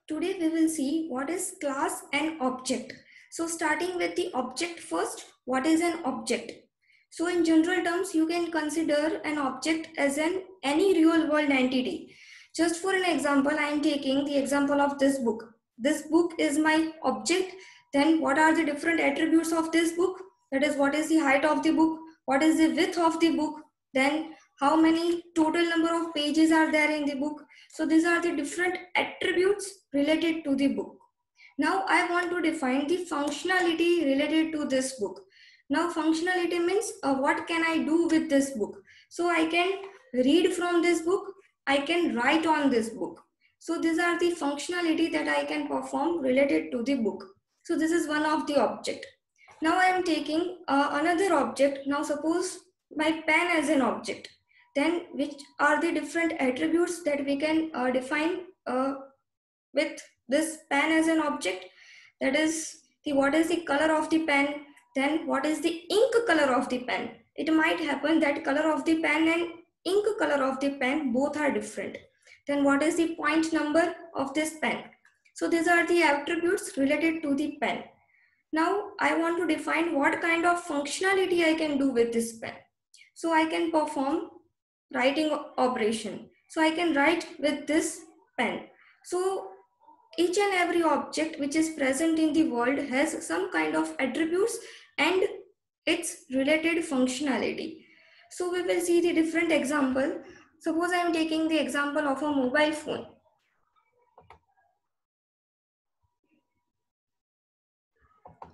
Today we will see what is class and object. So starting with the object first, what is an object? So in general terms, you can consider an object as any real world entity. Just for an example, I am taking the example of this book. This book is my object. Then what are the different attributes of this book? That is, what is the height of the book? What is the width of the book? Then how many total number of pages are there in the book? So these are the different attributes related to the book. Now I want to define the functionality related to this book. Now functionality means what can I do with this book? So I can read from this book, I can write on this book. So these are the functionality that I can perform related to the book. So this is one of the object. Now I am taking another object. Now suppose my pen as an object. Then which are the different attributes that we can define with this pen as an object? That is what is the color of the pen, then what is the ink color of the pen. It might happen that color of the pen and ink color of the pen both are different. Then what is the point number of this pen? So these are the attributes related to the pen. Now I want to define what kind of functionality I can do with this pen. So I can perform writing operation. So I can write with this pen. So each and every object which is present in the world has some kind of attributes and its related functionality. So we will see the different example. Suppose I am taking the example of a mobile phone.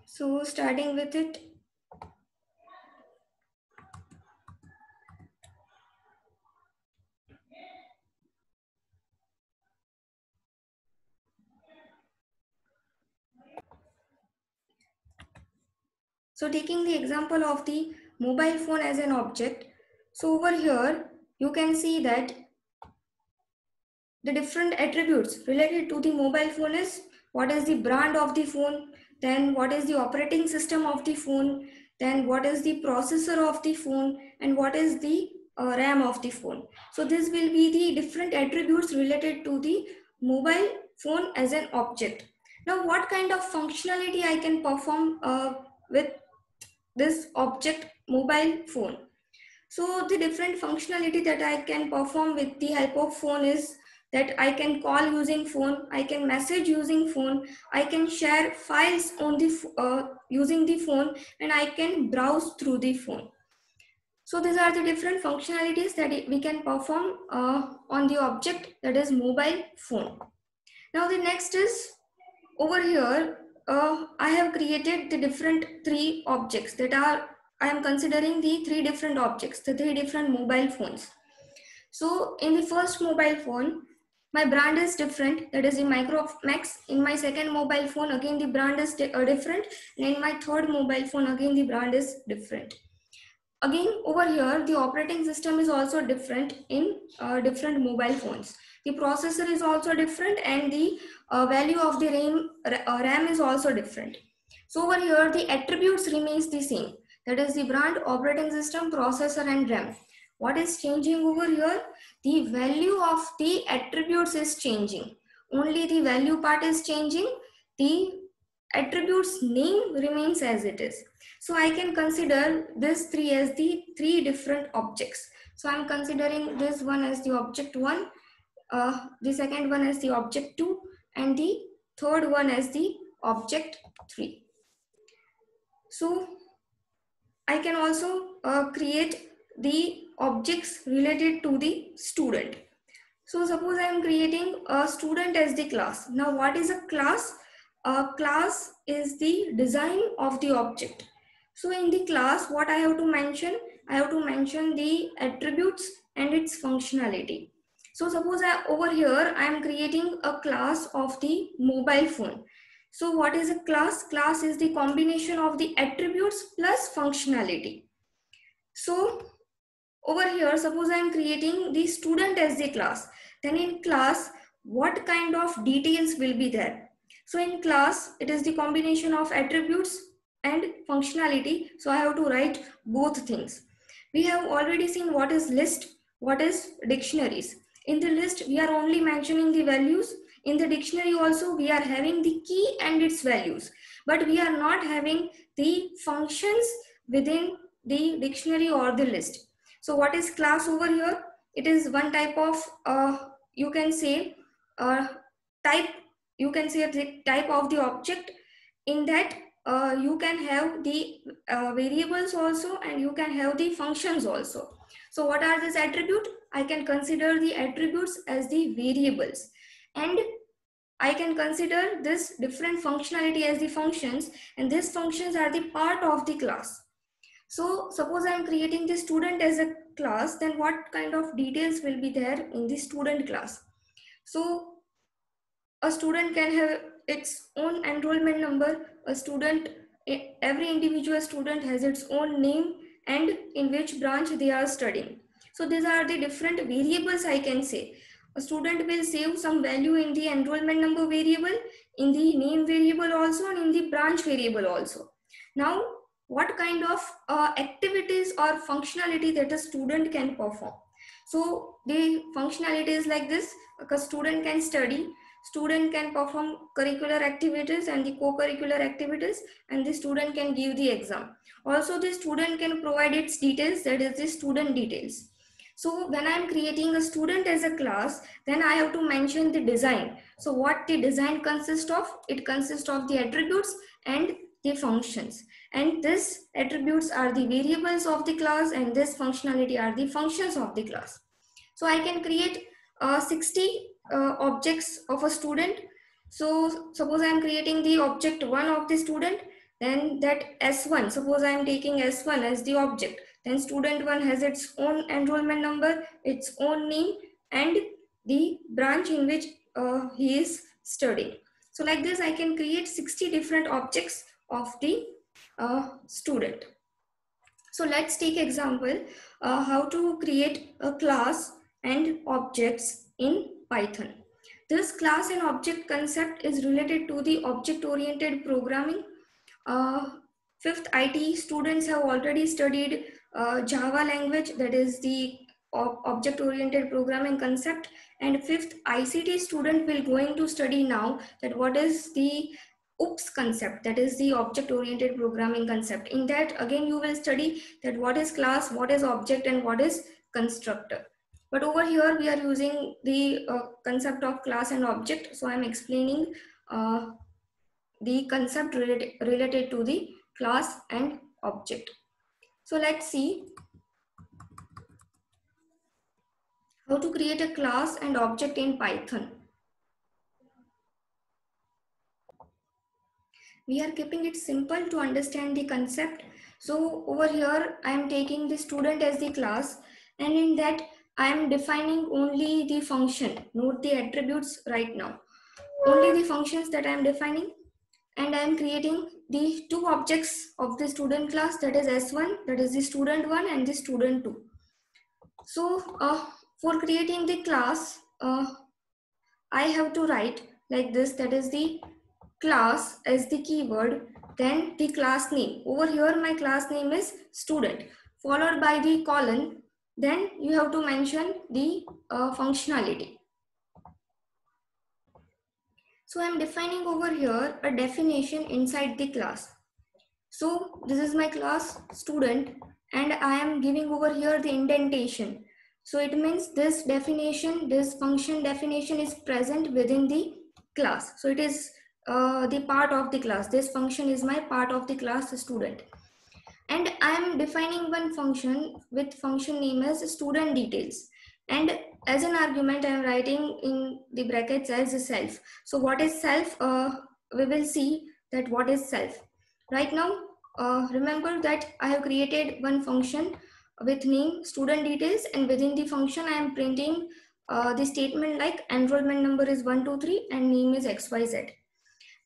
So starting with it. So taking the example of the mobile phone as an object. So over here, you can see that the different attributes related to the mobile phone is what is the brand of the phone, then what is the operating system of the phone, then what is the processor of the phone, and what is the RAM of the phone. So this will be the different attributes related to the mobile phone as an object. Now what kind of functionality I can perform with this object mobile phone? So the different functionality that I can perform with the help of phone is that I can call using phone, I can message using phone, I can share files on the using the phone, and I can browse through the phone. So these are the different functionalities that we can perform on the object that is mobile phone. Now the next is over here. I have created the different three objects that are, I am considering the three different objects, the three different mobile phones. So in the first mobile phone, my brand is different, that is the Micromax. In my second mobile phone, again the brand is different. And in my third mobile phone, again the brand is different. Again over here, the operating system is also different in different mobile phones. The processor is also different, and the value of the RAM is also different. So over here, the attributes remains the same. That is the brand, operating system, processor, and RAM. What is changing over here? The value of the attributes is changing. Only the value part is changing. The attributes name remains as it is. So I can consider this three as the three different objects. So I'm considering this one as the object 1, the second one as the object 2, and the third one as the object 3. So I can also create the objects related to the student. So suppose I am creating a student as the class. Now what is a class? A class is the design of the object. So in the class, what I have to mention? I have to mention the attributes and its functionality. So suppose over here, I am creating a class of the mobile phone. So what is a class? Class is the combination of the attributes plus functionality. So over here, suppose I am creating the student as the class. Then in class, what kind of details will be there? So in class, it is the combination of attributes and functionality. So I have to write both things. We have already seen what is list, what is dictionaries. In the list, we are only mentioning the values. in the dictionary also we are having the key and its values, but we are not having the functions within the dictionary or the list. So what is class over here? It is one type of you can say type, you can say the type of the object. In that you can have the variables also, and you can have the functions also. So what are these attributes? I can consider the attributes as the variables, and I can consider this different functionality as the functions, and these functions are the part of the class. So suppose I am creating the student as a class, then what kind of details will be there in the student class? So a student can have its own enrollment number. A student, every individual student has its own name and in which branch they are studying. So these are the different variables I can say. A student will save some value in the enrollment number variable, in the name variable also, and in the branch variable also. Now, what kind of activities or functionality that a student can perform? So the functionality is like this: a student can study, student can perform curricular activities and the co-curricular activities, and the student can give the exam. Also the student can provide its details, that is the student details. So when I am creating a student as a class, then I have to mention the design. So what the design consists of? It consists of the attributes and the functions, and these attributes are the variables of the class, and this functionality are the functions of the class. So I can create 60 objects of a student. So suppose I am creating the object 1 of the student, then that S1, suppose I am taking S1 as the object, then student 1 has its own enrollment number, its own name, and the branch in which he is studying. So like this I can create 60 different objects of the student. So let's take example how to create a class and objects in Python. This class and object concept is related to the object-oriented programming. Fifth IT students have already studied Java language, that is the object-oriented programming concept, and fifth ICT student will going to study now that what is the OOPS concept, that is the object-oriented programming concept. In that again you will study that what is class, what is object, and what is constructor. But over here we are using the concept of class and object, so I am explaining the concept related to the class and object. So let's see how to create a class and object in Python. We are keeping it simple to understand the concept. So over here I am taking the student as the class, and in that I am defining only the function. Note the attributes right now. Only the functions that I am defining, and I am creating the two objects of the student class, that is S1, that is the student 1 and the student 2. So for creating the class, I have to write like this, that is the class as the keyword, then the class name. Over here my class name is student, followed by the colon, then you have to mention the functionality. So I am defining over here a definition inside the class. So this is my class student, and I am giving over here the indentation. So it means this definition, this function definition is present within the class. So it is the part of the class. This function is my part of the class student. And I am defining one function with function name as student details. And as an argument, I am writing in the brackets as self. So what is self? We will see that what is self. Right now, remember that I have created one function with name student details, and within the function I am printing the statement like enrollment number is 123 and name is XYZ.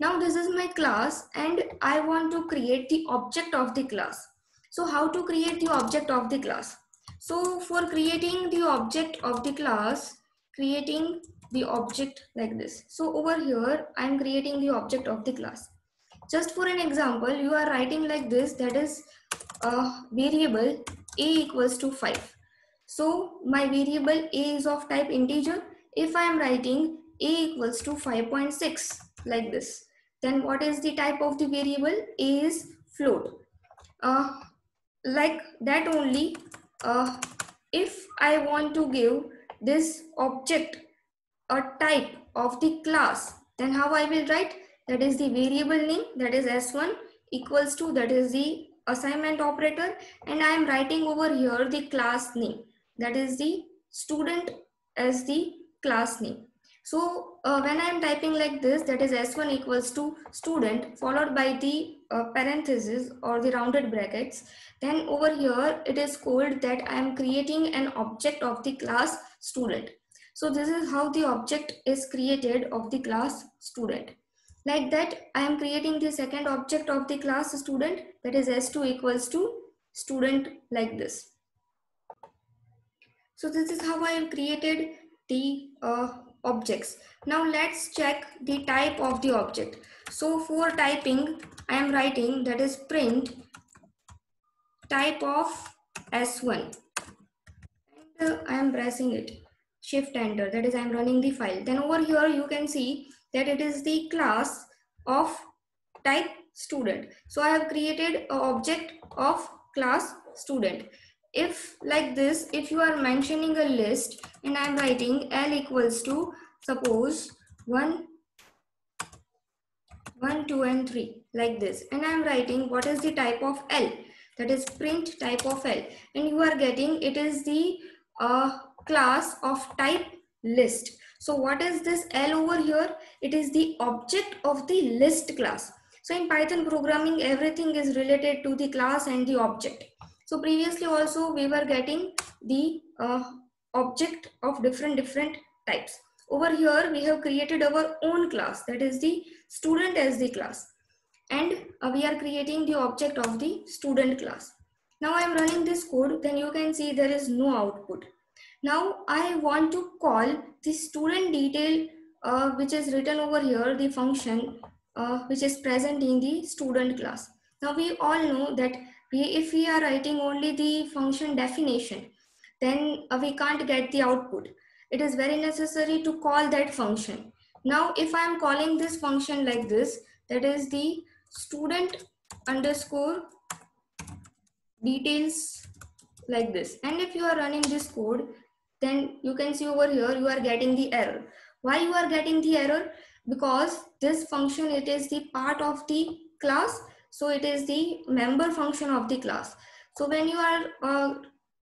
Now this is my class and I want to create the object of the class. So how to create the object of the class? So for creating the object of the class, creating the object like this. So over here I am creating the object of the class. Just for an example, you are writing like this, that is variable a equals to 5. So my variable a is of type integer. If I am writing a equals to 5.6 like this. Then what is the type of the variable? A is float. Like that only, if I want to give this object a type of the class, then how I will write? That is the variable name, that is s1 equals to, that is the assignment operator, and I am writing over here the class name, that is the student as the class name. So when I am typing like this, that is s1 equals to student followed by the parenthesis or the rounded brackets, then over here it is called that I am creating an object of the class student. So this is how the object is created of the class student. Like that, I am creating the second object of the class student, that is s2 equals to student like this. So this is how I have created the objects. Now let's check the type of the object. So for typing, I am writing that is print type of s1. And I am pressing it, shift enter, that is I am running the file. Then over here you can see that it is the class of type student. So I have created an object of class student. If like this, if you are mentioning a list and I am writing L equals to, suppose 1, 2 and 3 like this, and I am writing what is the type of L, that is print type of L, and you are getting it is the class of type list. So what is this L over here? It is the object of the list class. So in Python programming, everything is related to the class and the object. So previously also we were getting the object of different types. Over here we have created our own class, that is the student as the class, and we are creating the object of the student class. Now I am running this code, then you can see there is no output. Now I want to call the student detail which is written over here, the function which is present in the student class. Now we all know that if we are writing only the function definition, then we can't get the output. It is very necessary to call that function. Now if I am calling this function like this, that is the student underscore details like this, and if you are running this code, then you can see over here you are getting the error. Why you are getting the error? Because this function, it is the part of the class, so it is the member function of the class. So when you are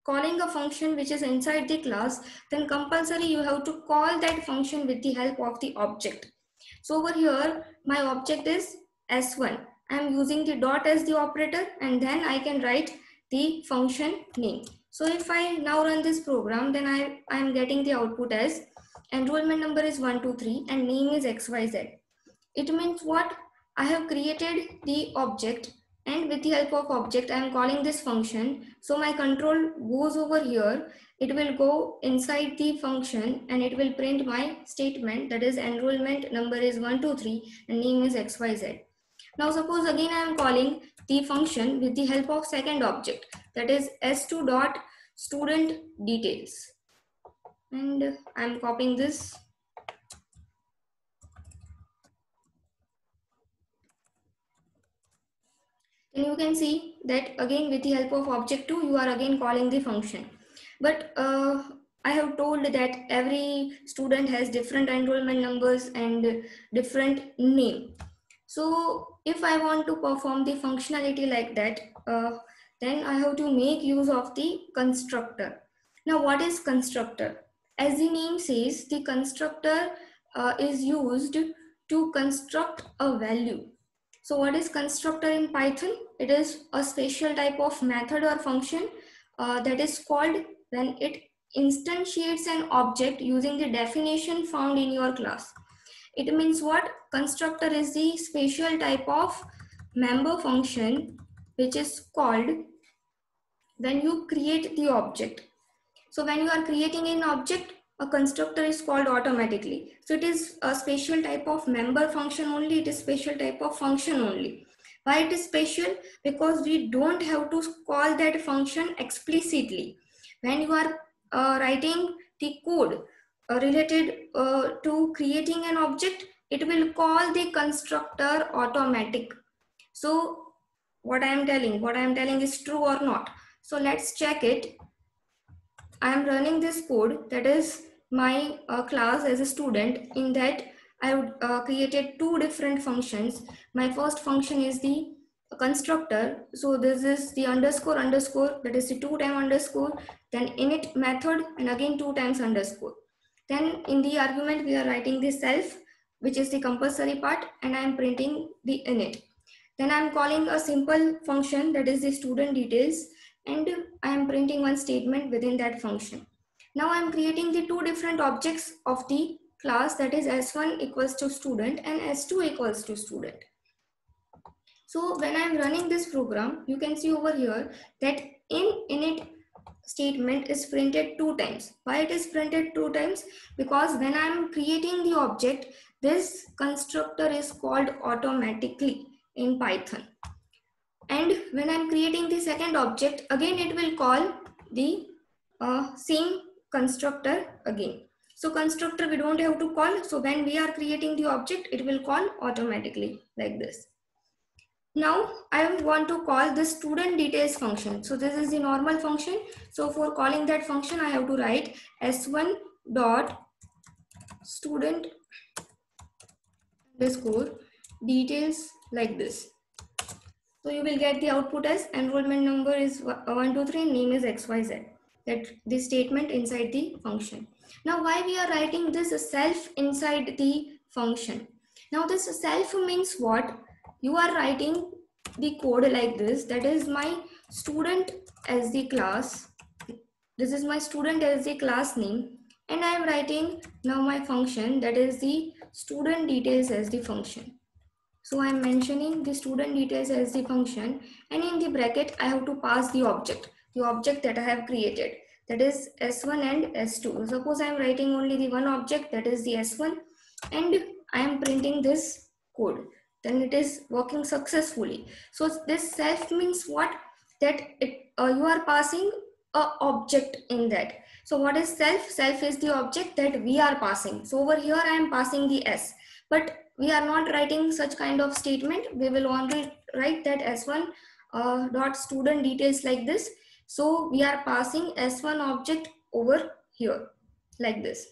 calling a function which is inside the class, then compulsory you have to call that function with the help of the object. So over here my object is s1. I am using the dot as the operator, and then I can write the function name. So if I now run this program, then I am getting the output as enrollment number is 123 and name is XYZ. It means what? I have created the object, and with the help of object I am calling this function. So my control goes over here, it will go inside the function and it will print my statement, that is enrollment number is 123 and name is XYZ. Now suppose again I am calling the function with the help of second object, that is s2 dot student details, and I am copying this. Then you can see that again with the help of object 2 you are again calling the function. But I have told that every student has different enrollment numbers and different name. So if I want to perform the functionality like that, then I have to make use of the constructor. Now what is constructor? As the name says, the constructor is used to construct a value. So what is constructor in Python? It is a special type of method or function that is called when it instantiates an object using the definition found in your class. It means what? Constructor is the special type of member function which is called when you create the object. So when you are creating an object, a constructor is called automatically. So it is a special type of member function only. It is special type of function only. Why it is special? Because we don't have to call that function explicitly. When you are writing the code, related to creating an object, it will call the constructor automatic. So what I am telling is true or not. So let's check it. I am running this code, that is my class as a student. In that I would created two different functions. My first function is the constructor. So this is the underscore underscore, that is the 2 time underscore, then init method, and again 2 times underscore. Then in the argument we are writing the self, which is the compulsory part, and I am printing the init. Then I am calling a simple function, that is the student details, and I am printing one statement within that function. Now I am creating the two different objects of the class, that is S1 equals to student and S2 equals to student. So when I am running this program, you can see over here that in init statement is printed 2 times. Why it is printed 2 times? Because when I am creating the object, this constructor is called automatically in Python. And when I'm creating the second object, again it will call the same constructor again. So constructor we don't have to call. So when we are creating the object, it will call automatically like this. Now I want to call the student details function. So this is the normal function. So for calling that function, I have to write s1 dot student underscore details like this. So you will get the output as enrollment number is 123, name is XYZ. That the statement inside the function. Now why we are writing this self inside the function? Now this self means what? You are writing the code like this. That is my student as the class. This is my student as the class name. And I am writing now my function, that is the student details as the function. So I am mentioning the student details as the function, and in the bracket I have to pass the object that I have created, that is S1 and S2. Suppose I am writing only the one object, that is the S1, and I am printing this code, then it is working successfully. So this self means what? That you are passing a object in that. So what is self? Self is the object that we are passing. So over here I am passing the S, but we are not writing such kind of statement. We will only write that S1 dot student details like this. So we are passing S1 object over here like this.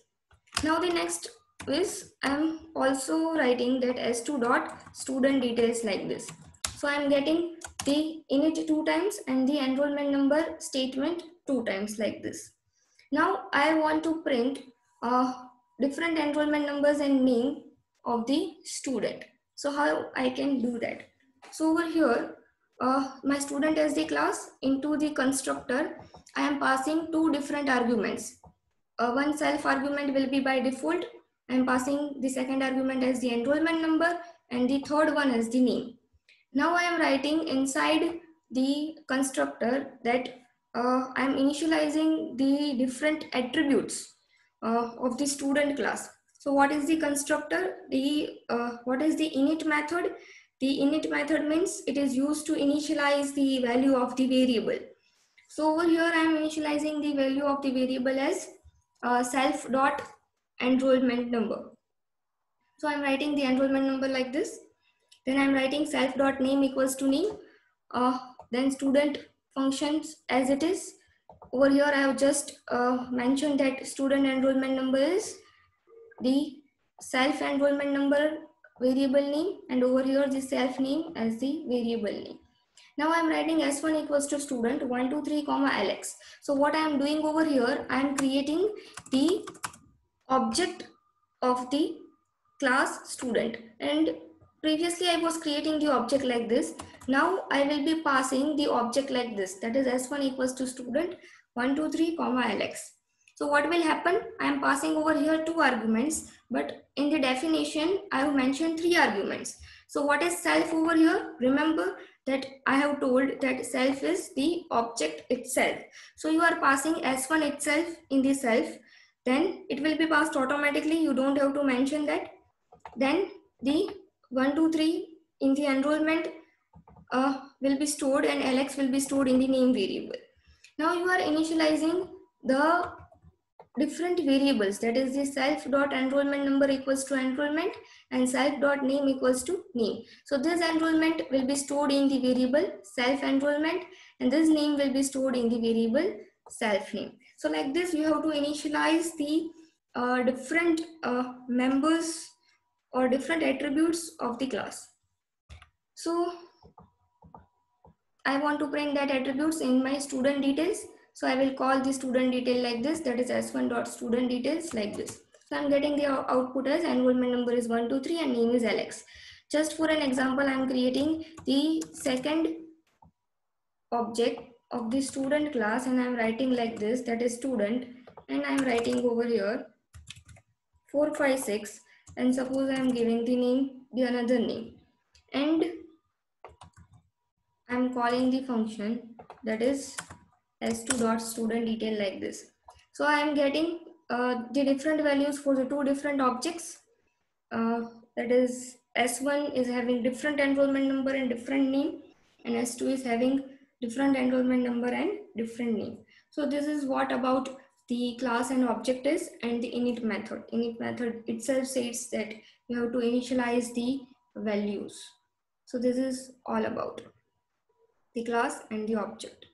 Now the next is I am also writing that S2 dot student details like this. So I am getting the init 2 times and the enrollment number statement 2 times like this. Now I want to print different enrollment numbers and name of the student. So how I can do that? So over here, my student as the class, into the constructor, I am passing two different arguments. One self argument will be by default. I am passing the second argument as the enrollment number and the third one as the name. Now I am writing inside the constructor that I am initializing the different attributes of the student class. So what is the constructor? What is the init method? The init method means it is used to initialize the value of the variable. So over here I am initializing the value of the variable as self dot enrollment number. So I am writing the enrollment number like this. Then I am writing self dot name equals to name. Then student functions as it is. Over here I have just mentioned that student enrollment number is the self enrollment number variable name, and over here the self name as the variable name. Now I am writing S1 equals to student 123 comma Alex. So what I am doing over here, I am creating the object of the class student, and previously I was creating the object like this. Now I will be passing the object like this, that is S1 equals to student 123 comma Alex. So what will happen? I am passing over here two arguments, but in the definition I have mentioned three arguments. So what is self over here? Remember that I have told that self is the object itself. So you are passing S1 itself in the self, then it will be passed automatically. You don't have to mention that. Then the 123 in the enrollment will be stored, and Alex will be stored in the name variable. Now you are initializing the different variables, that is the self dot enrollment number equals to enrollment and self dot name equals to name. So this enrollment will be stored in the variable self enrollment and this name will be stored in the variable self name. So like this you have to initialize the different members or different attributes of the class. So I want to print that attributes in my student details. So I will call the student detail like this, that is s1.student details like this. So I'm getting the output as enrollment number is 123 and name is Alex. Just for an example, I'm creating the second object of the student class and I'm writing like this, that is student, and I'm writing over here 456 and suppose I'm giving the name, the another name, and I'm calling the function that is s2.studentDetail like this. So I am getting the different values for the two different objects. That is S1 is having different enrollment number and different name, and S2 is having different enrollment number and different name. So this is what about the class and object is, and the init method. Init method itself says that you have to initialize the values. So this is all about the class and the object.